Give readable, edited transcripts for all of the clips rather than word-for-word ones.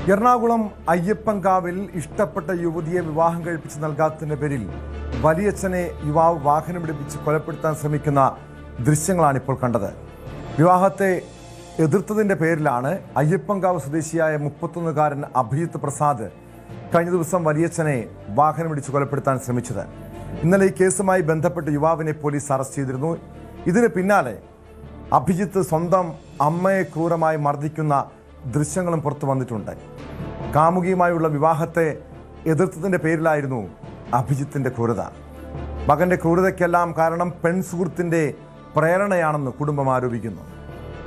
എറണാകുളം അയ്യപ്പൻകാവിൽ ഇഷ്ടപ്പെട്ട യുവതിയെ വിവാഹം കഴിപ്പിച്ച് നൽകാത്തതിന്റെ പേരിൽ വലിയച്ഛനെ യുവാവ് വാഹനമിടിപ്പിച്ച് കൊലപ്പെടുത്താൻ ശ്രമിക്കുന്ന ദൃശ്യങ്ങളാണ് ഇപ്പോൾ കണ്ടത്. വിവാഹത്തെ എതിർത്തതിന്റെ പേരിലാണ് അയ്യപ്പൻകാവ് സ്വദേശിയായ 31-കാരൻ അഭിജിത്ത് പ്രസാദ് കഴിഞ്ഞ ദിവസം വലിയച്ഛനെ വാഹനമിടിച്ച് കൊലപ്പെടുത്താൻ ശ്രമിച്ചത്. ഇന്നലെ ഈ കേസുമായി ബന്ധപ്പെട്ട് യുവാവിനെ പോലീസ് അറസ്റ്റ് ചെയ്തിരുന്നു. ഇതിന് പിന്നാലെ അഭിജിത്ത് സ്വന്തം അമ്മയെ ക്രൂരമായി മർദ്ദിക്കുന്ന ദൃശ്യങ്ങളും പുറത്തു വന്നിട്ടുണ്ട്. കാമുകിയുമായുള്ള വിവാഹത്തെ എതിർത്തതിൻ്റെ പേരിലായിരുന്നു അഭിജിത്തിൻ്റെ ക്രൂരത. മകൻ്റെ ക്രൂരതയ്ക്കെല്ലാം കാരണം പെൺസുഹൃത്തിൻ്റെ പ്രേരണയാണെന്ന് കുടുംബം ആരോപിക്കുന്നു.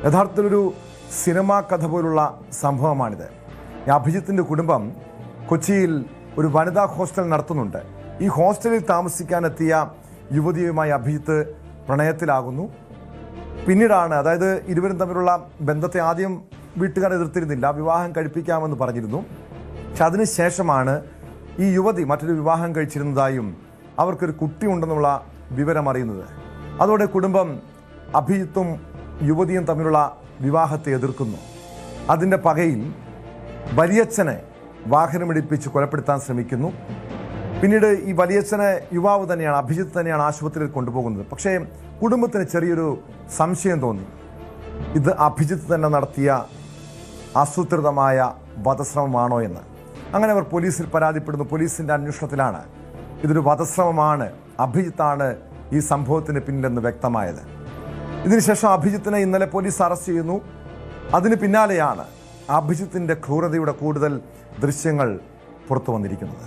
യഥാർത്ഥത്തിലൊരു സിനിമാ കഥ പോലുള്ള സംഭവമാണിത്. ഈ അഭിജിത്തിൻ്റെ കുടുംബം കൊച്ചിയിൽ ഒരു വനിതാ ഹോസ്റ്റൽ നടത്തുന്നുണ്ട്. ഈ ഹോസ്റ്റലിൽ താമസിക്കാനെത്തിയ യുവതിയുമായി അഭിജിത്ത് പ്രണയത്തിലാകുന്നു. പിന്നീടാണ്, അതായത് ഇരുവരും തമ്മിലുള്ള ബന്ധത്തെ ആദ്യം വീട്ടുകാർ എതിർത്തിരുന്നില്ല, വിവാഹം കഴിപ്പിക്കാമെന്ന് പറഞ്ഞിരുന്നു. പക്ഷെ അതിനുശേഷമാണ് ഈ യുവതി മറ്റൊരു വിവാഹം കഴിച്ചിരുന്നതായും അവർക്കൊരു കുട്ടി ഉണ്ടെന്നുള്ള വിവരം അറിയുന്നത്. അതോടെ കുടുംബം അഭിജിത്തും യുവതിയും തമ്മിലുള്ള വിവാഹത്തെ എതിർക്കുന്നു. അതിൻ്റെ പകയിൽ വലിയച്ഛനെ വാഹനമിടിപ്പിച്ച് കൊലപ്പെടുത്താൻ ശ്രമിക്കുന്നു. പിന്നീട് ഈ വലിയച്ഛനെ യുവാവ് തന്നെയാണ്, അഭിജിത്ത് തന്നെയാണ് ആശുപത്രിയിൽ കൊണ്ടുപോകുന്നത്. പക്ഷേ കുടുംബത്തിന് ചെറിയൊരു സംശയം തോന്നി, ഇത് അഭിജിത്ത് തന്നെ നടത്തിയ ആസൂത്രിതമായ വധശ്രമമാണോ എന്ന്. അങ്ങനെ അവർ പോലീസിൽ പരാതിപ്പെടുന്നു. പോലീസിൻ്റെ അന്വേഷണത്തിലാണ് ഇതൊരു വധശ്രമമാണ്, അഭിജിത്താണ് ഈ സംഭവത്തിന് പിന്നിലെന്ന് വ്യക്തമായത്. ഇതിനുശേഷം അഭിജിത്തിനെ ഇന്നലെ പോലീസ് അറസ്റ്റ് ചെയ്യുന്നു. അതിന് പിന്നാലെയാണ് അഭിജിത്തിൻ്റെ ക്രൂരതയുടെ കൂടുതൽ ദൃശ്യങ്ങൾ പുറത്തു വന്നിരിക്കുന്നത്.